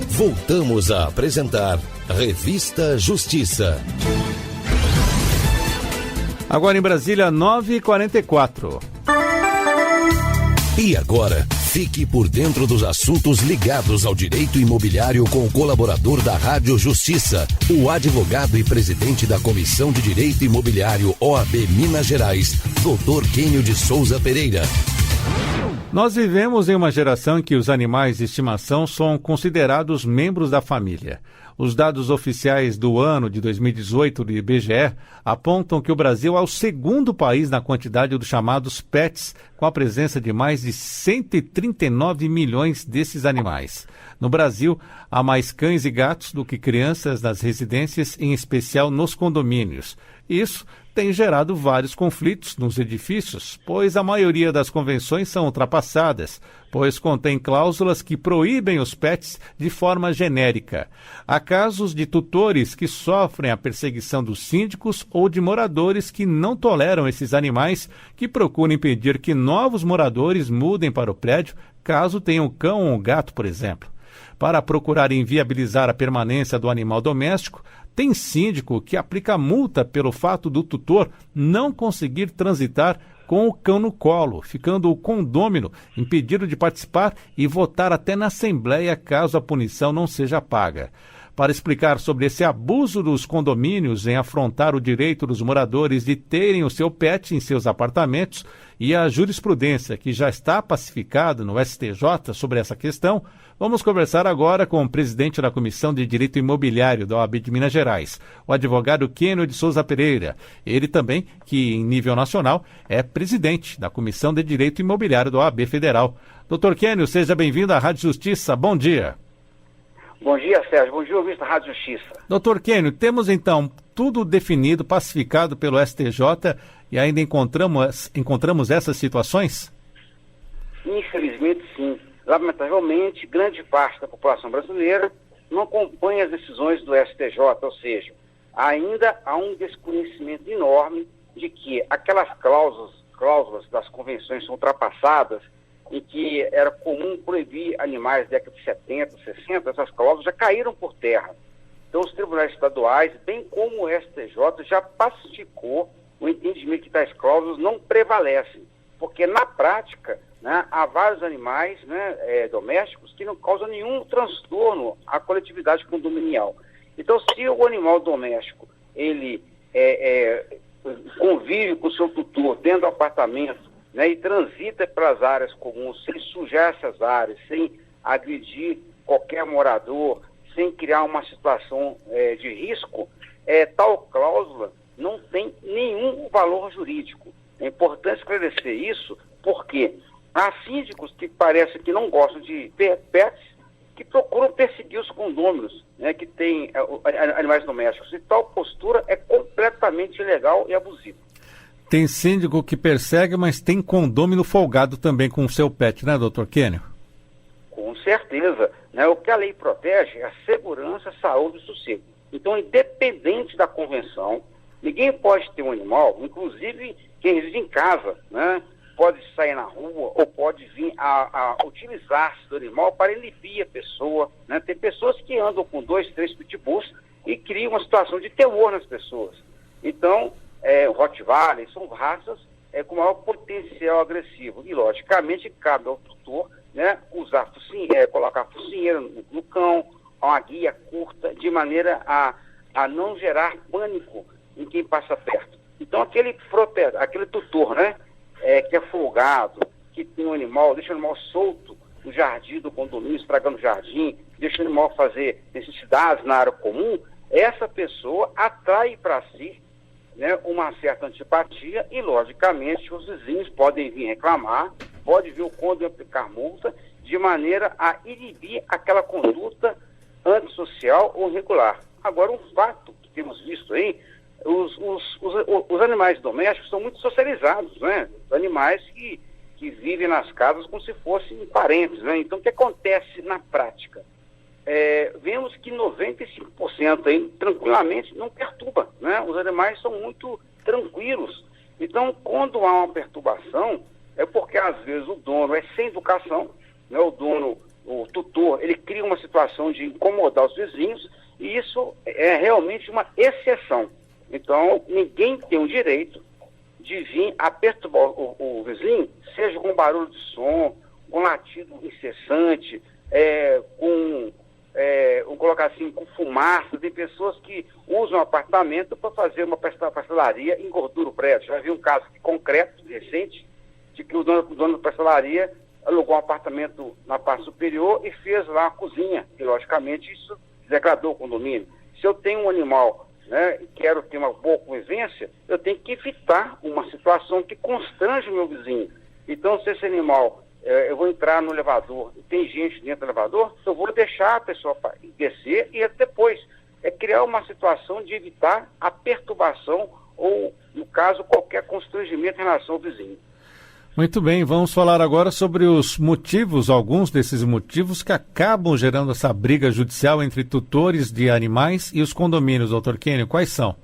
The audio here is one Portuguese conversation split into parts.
Voltamos a apresentar Revista Justiça. Agora em Brasília, 9h44. E agora, fique por dentro dos assuntos ligados ao direito imobiliário com o colaborador da Rádio Justiça, o advogado e presidente da Comissão de Direito Imobiliário OAB Minas Gerais, Dr. Quênio de Souza Pereira. Nós vivemos em uma geração em que os animais de estimação são considerados membros da família. Os dados oficiais do ano de 2018 do IBGE apontam que o Brasil é o segundo país na quantidade dos chamados pets, com a presença de mais de 139 milhões desses animais. No Brasil, há mais cães e gatos do que crianças nas residências, em especial nos condomínios. Isso tem gerado vários conflitos nos edifícios, pois a maioria das convenções são ultrapassadas, pois contém cláusulas que proíbem os pets de forma genérica. Há casos de tutores que sofrem a perseguição dos síndicos ou de moradores que não toleram esses animais, que procuram impedir que novos moradores mudem para o prédio, caso tenham cão ou um gato, por exemplo. Para procurar inviabilizar a permanência do animal doméstico, tem síndico que aplica multa pelo fato do tutor não conseguir transitar com o cão no colo, ficando o condômino impedido de participar e votar até na Assembleia caso a punição não seja paga. Para explicar sobre esse abuso dos condomínios em afrontar o direito dos moradores de terem o seu pet em seus apartamentos e a jurisprudência que já está pacificada no STJ sobre essa questão, vamos conversar agora com o presidente da Comissão de Direito Imobiliário da OAB de Minas Gerais, o advogado Quênio de Souza Pereira. Ele também, que em nível nacional, é presidente da Comissão de Direito Imobiliário da OAB Federal. Doutor Quênio, seja bem-vindo à Rádio Justiça. Bom dia. Bom dia, Sérgio. Bom dia, ouvinte da Rádio Justiça. Doutor Quênio, temos então tudo definido, pacificado pelo STJ e ainda encontramos essas situações? Infelizmente, sim. Lamentavelmente, grande parte da população brasileira não acompanha as decisões do STJ, ou seja, ainda há um desconhecimento enorme de que aquelas cláusulas das convenções são ultrapassadas, em que era comum proibir animais da década de 70, 60, essas cláusulas já caíram por terra. Então, os tribunais estaduais, bem como o STJ, já pacificou o entendimento que tais cláusulas não prevalecem, porque na prática, né, há vários animais, né, domésticos que não causam nenhum transtorno à coletividade condominial. Então, se o animal doméstico ele convive com o seu tutor dentro do apartamento, né, e transita pelas áreas comuns sem sujar essas áreas, sem agredir qualquer morador, sem criar uma situação de risco, tal cláusula não tem nenhum valor jurídico. É importante esclarecer isso, porque há síndicos que parecem que não gostam de pets, que procuram perseguir os condôminos, né, que têm animais domésticos. E tal postura é completamente ilegal e abusiva. Tem síndico que persegue, mas tem condômino folgado também com o seu pet, né, doutor Quênio? Com certeza. Né? O que a lei protege é a segurança, a saúde e o sossego. Então, independente da convenção, ninguém pode ter um animal, inclusive quem reside em casa, né? Pode sair na rua ou pode vir a utilizar-se do animal para inibir a pessoa. Né? Tem pessoas que andam com 2, 3 pitbulls e criam uma situação de temor nas pessoas. Então, o Rottweiler são raças com maior potencial agressivo. E, logicamente, cabe ao tutor, né, usar colocar focinheira no cão, uma guia curta, de maneira a não gerar pânico em quem passa perto. Então, aquele tutor, né, que é folgado, que tem um animal, deixa o animal solto no jardim do condomínio, estragando o jardim, deixa o animal fazer necessidades na área comum, essa pessoa atrai para si, né, uma certa antipatia e, logicamente, os vizinhos podem vir reclamar, pode vir o cônjuge aplicar multa, de maneira a inibir aquela conduta antissocial ou irregular. Agora, um fato que temos visto aí, os animais domésticos são muito socializados, né? Os animais que vivem nas casas como se fossem parentes, né? Então, o que acontece na prática? Vemos que 95% aí, tranquilamente não perturba, né? Os animais são muito tranquilos. Então, quando há uma perturbação, é porque às vezes o dono é sem educação, né? O dono o tutor, ele cria uma situação de incomodar os vizinhos, e isso é realmente uma exceção. Então, ninguém tem o direito de vir a perturbar o vizinho, seja com barulho de som, com latido incessante, vamos colocar assim, com fumaça. Tem pessoas que usam o apartamento para fazer uma pastelaria e engordura o prédio. Já vi um caso concreto, recente, de que o dono da pastelaria alugou um apartamento na parte superior e fez lá a cozinha. E, logicamente, isso degradou o condomínio. Se eu tenho um animal, né, e quero ter uma boa convivência, eu tenho que evitar uma situação que constrange o meu vizinho. Então, se esse animal, eu vou entrar no elevador e tem gente dentro do elevador, eu vou deixar a pessoa descer e depois criar uma situação de evitar a perturbação ou, no caso, qualquer constrangimento em relação ao vizinho. Muito bem, vamos falar agora sobre os motivos, alguns desses motivos que acabam gerando essa briga judicial entre tutores de animais e os condomínios, doutor Kênio. Quais são?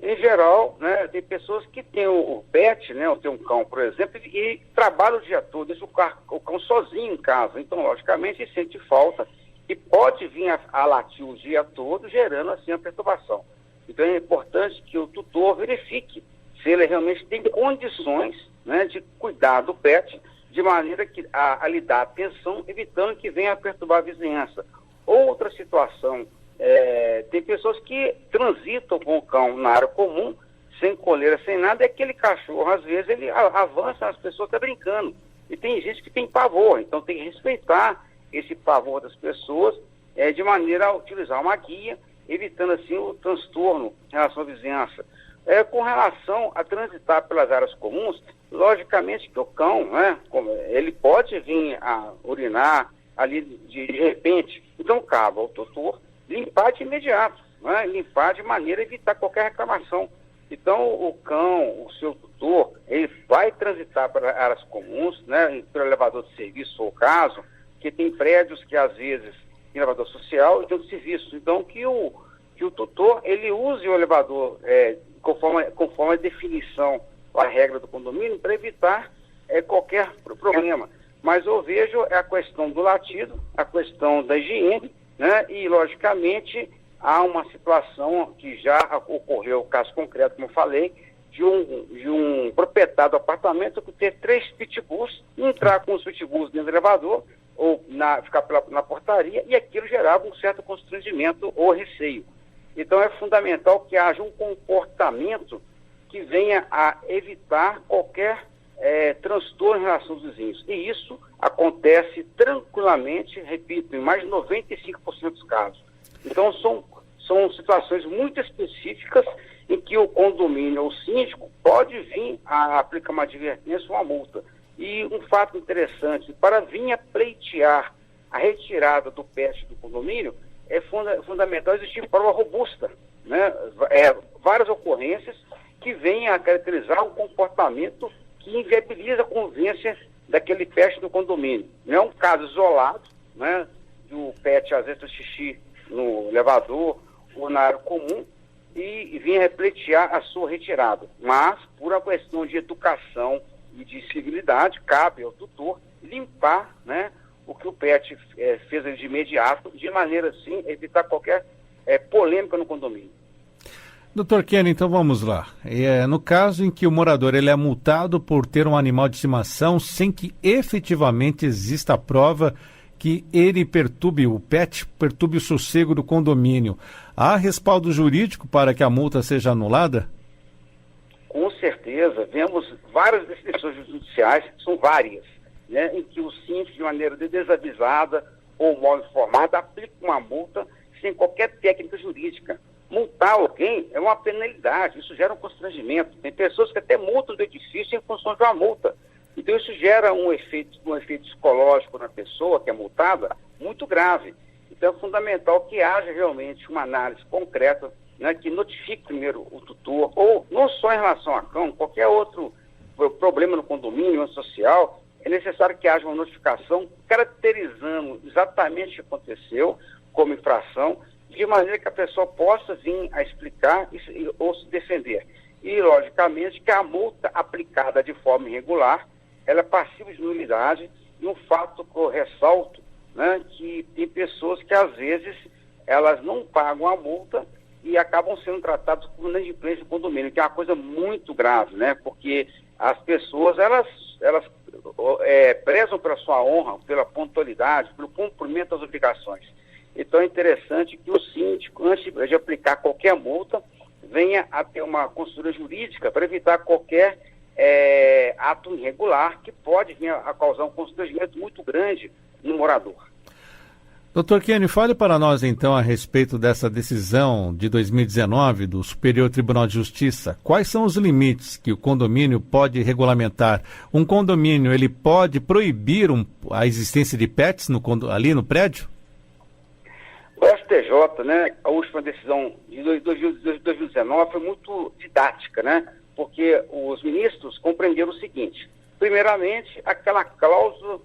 Em geral, né, tem pessoas que têm o pet, né, ou tem um cão, por exemplo, e trabalham o dia todo, deixa o cão sozinho em casa. Então, logicamente, sente falta e pode vir a latir o dia todo, gerando assim a perturbação. Então, é importante que o tutor verifique se ele realmente tem condições, né, de cuidar do pet de maneira que a lhe dar atenção, evitando que venha a perturbar a vizinhança. Outra situação, tem pessoas que transitam com o cão na área comum, sem coleira, sem nada, e aquele cachorro, às vezes, ele avança, as pessoas estão brincando. E tem gente que tem pavor, então tem que respeitar esse pavor das pessoas, de maneira a utilizar uma guia, evitando assim o transtorno em relação à vizinhança. Com relação a transitar pelas áreas comuns, logicamente que o cão, né, ele pode vir a urinar ali de repente. Então, cabe ao tutor limpar de imediato, né, limpar de maneira a evitar qualquer reclamação. Então, o cão, o seu tutor, ele vai transitar pelas áreas comuns, né, pelo elevador de serviço, se for o caso, que tem prédios que, às vezes, tem elevador social e tem de serviço. Então, que o tutor, ele use o elevador conforme a definição, a regra do condomínio, para evitar qualquer problema. Mas eu vejo a questão do latido, a questão da higiene, né? E, logicamente, há uma situação que já ocorreu, o caso concreto, como eu falei, de um proprietário do apartamento que ter 3 pitbulls, entrar com os pitbulls dentro do elevador, ou ficar na portaria, e aquilo gerava um certo constrangimento ou receio. Então, é fundamental que haja um comportamento que venha a evitar qualquer transtorno em relação aos vizinhos. E isso acontece tranquilamente, repito, em mais de 95% dos casos. Então, são situações muito específicas em que o condomínio ou o síndico pode vir a aplicar uma advertência ou uma multa. E um fato interessante, para vir a pleitear a retirada do pet do condomínio, é fundamental existir prova robusta, né? Várias ocorrências que venham a caracterizar um comportamento que inviabiliza a convivência daquele pet no condomínio. Não é um caso isolado, né, do pet às vezes xixi no elevador ou na área comum e venha a pleitear a sua retirada. Mas, por uma questão de educação e de civilidade, cabe ao tutor limpar, né, o que o pet fez de imediato, de maneira, assim, evitar qualquer polêmica no condomínio. Doutor Kênio, então vamos lá. No caso em que o morador ele é multado por ter um animal de estimação sem que efetivamente exista a prova que ele perturbe, o pet perturbe o sossego do condomínio, há respaldo jurídico para que a multa seja anulada? Com certeza. Vemos várias decisões judiciais, são várias, né, em que o síndico, de maneira desavisada ou mal informada, aplica uma multa sem qualquer técnica jurídica. Multar alguém é uma penalidade, isso gera um constrangimento. Tem pessoas que até multam do edifício em função de uma multa. Então isso gera um efeito psicológico na pessoa que é multada muito grave. Então é fundamental que haja realmente uma análise concreta, né, que notifique primeiro o tutor, ou não só em relação a cão, qualquer outro problema no condomínio social, é necessário que haja uma notificação caracterizando exatamente o que aconteceu como infração, de maneira que a pessoa possa vir a explicar ou se defender. E, logicamente, que a multa aplicada de forma irregular, ela é passível de nulidade E um fato que eu ressalto, né, que tem pessoas que às vezes elas não pagam a multa e acabam sendo tratadas como inadimplência do condomínio, que é uma coisa muito grave, né? Porque as pessoas, elas prezam pela sua honra, pela pontualidade, pelo cumprimento das obrigações. Então é interessante que o síndico, antes de aplicar qualquer multa, venha a ter uma consultoria jurídica para evitar qualquer ato irregular que pode vir a causar um constrangimento muito grande no morador. Doutor Kênio, fale para nós então a respeito dessa decisão de 2019 do Superior Tribunal de Justiça. Quais são os limites que o condomínio pode regulamentar? Um condomínio, ele pode proibir a existência de pets ali no prédio? O STJ, né, a última decisão de 2019 foi muito didática, né? Porque os ministros compreenderam o seguinte: primeiramente, aquela cláusula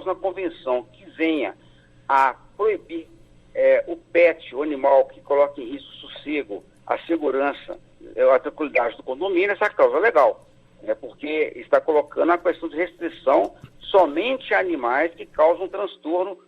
na convenção que venha a proibir o pet, o animal que coloca em risco o sossego, a segurança, a tranquilidade do condomínio, essa cláusula é legal, né, porque está colocando a questão de restrição somente a animais que causam transtorno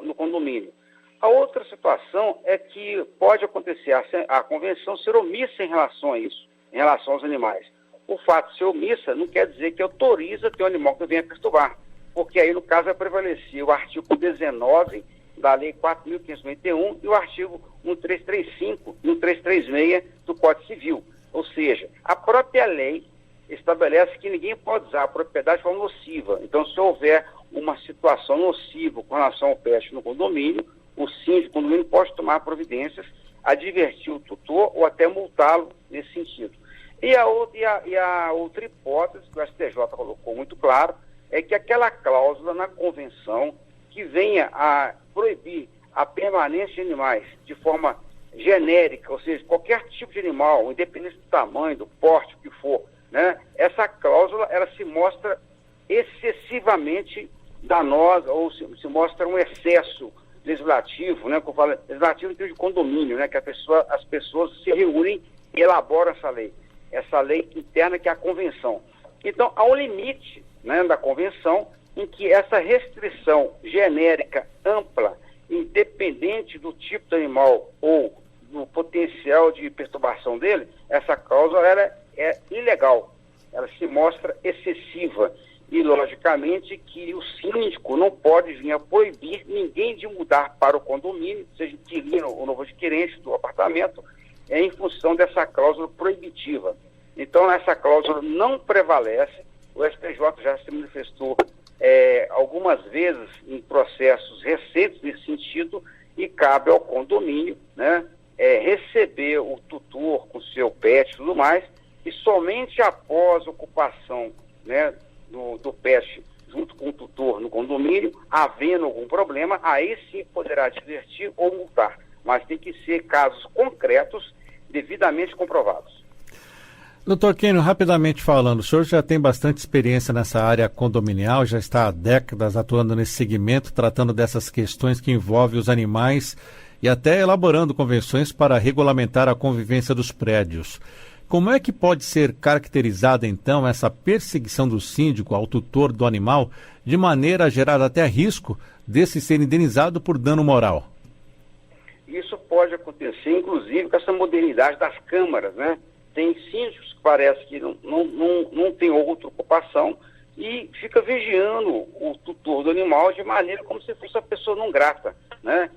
no condomínio. A outra situação é que pode acontecer a convenção ser omissa em relação a isso, em relação aos animais. O fato de ser omissa não quer dizer que autoriza ter um animal que venha perturbar, porque aí, no caso, vai prevalecer o artigo 19 da Lei 4.591 e o artigo 1335 e 1336 do Código Civil. Ou seja, a própria lei estabelece que ninguém pode usar a propriedade de forma nociva. Então, se houver uma situação nociva com relação ao pet no condomínio, o síndico do condomínio pode tomar providências, advertir o tutor ou até multá-lo nesse sentido. E a outra hipótese que o STJ colocou muito claro é que aquela cláusula na convenção que venha a proibir a permanência de animais de forma genérica, ou seja, qualquer tipo de animal, independente do tamanho, do porte, o que for, né? Essa cláusula, ela se mostra excessivamente danosa, ou se mostra um excesso legislativo, né? Que eu falo, legislativo em termos de condomínio, né? Que as pessoas se reúnem e elaboram essa lei interna que é a convenção. Então, há um limite, né, da convenção em que essa restrição genérica, ampla, independente do tipo de animal ou do potencial de perturbação dele, essa cláusula é ilegal, ela se mostra excessiva e, logicamente, que o síndico não pode vir a proibir ninguém de mudar para o condomínio, seja inquilino ou novo adquirente do apartamento, em função dessa cláusula proibitiva. Então, essa cláusula não prevalece. O STJ já se manifestou algumas vezes em processos recentes nesse sentido e cabe ao condomínio, né, receber o tutor com seu pet e tudo mais, e somente após a ocupação, né, do pet junto com o tutor no condomínio, havendo algum problema, aí sim poderá advertir ou multar, mas tem que ser casos concretos devidamente comprovados. Doutor Kênio, rapidamente falando, o senhor já tem bastante experiência nessa área condominial, já está há décadas atuando nesse segmento, tratando dessas questões que envolvem os animais e até elaborando convenções para regulamentar a convivência dos prédios. Como é que pode ser caracterizada, então, essa perseguição do síndico ao tutor do animal, de maneira a gerar até risco desse ser indenizado por dano moral? Isso pode acontecer, inclusive, com essa modernidade das câmaras, né? Tem síndicos que parece que não tem outra ocupação e fica vigiando o tutor do animal de maneira como se fosse uma pessoa não grata, né?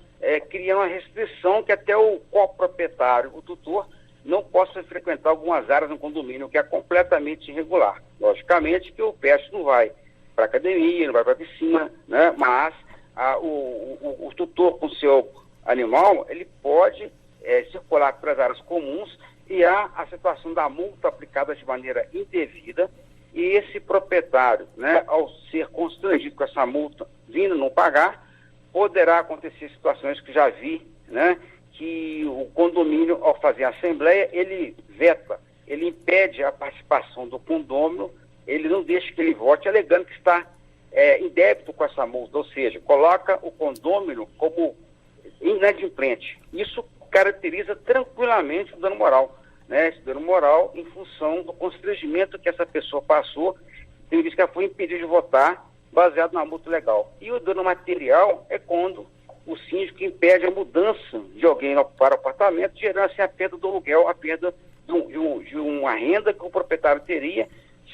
Criando uma restrição que até o coproprietário, o tutor, não possa frequentar algumas áreas no condomínio, o que é completamente irregular. Logicamente que o pet não vai para a academia, não vai para a piscina, né? Mas o tutor com seu animal, ele pode circular pelas áreas comuns e há a situação da multa aplicada de maneira indevida e esse proprietário, né, ao ser constrangido com essa multa vindo não pagar, poderá acontecer situações que já vi, né, que o condomínio, ao fazer a assembleia, ele veta, ele impede a participação do condômino, ele não deixa que ele vote, alegando que está em débito com essa multa, ou seja, coloca o condômino como inadimplente. Isso caracteriza tranquilamente o dano moral, né? Esse dano moral em função do constrangimento que essa pessoa passou tem juiz que já foi impedido de votar baseado na multa legal. E o dano material é quando o síndico impede a mudança de alguém para o apartamento, gerando assim a perda do aluguel, a perda de uma renda que o proprietário teria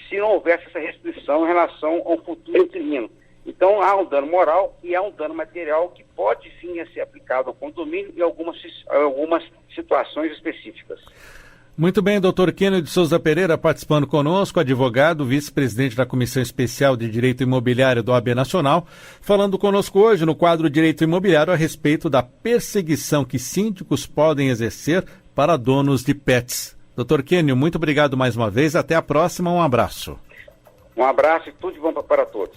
se não houvesse essa restrição em relação ao futuro inquilino. Então há um dano moral e há um dano material que pode sim ser aplicado ao condomínio em algumas situações específicas. Muito bem, doutor Kênio de Souza Pereira participando conosco, advogado, vice-presidente da Comissão Especial de Direito Imobiliário do OAB Nacional, falando conosco hoje no quadro Direito Imobiliário a respeito da perseguição que síndicos podem exercer para donos de pets. Doutor Kênio, muito obrigado mais uma vez, até a próxima, um abraço. Um abraço e tudo de bom para todos.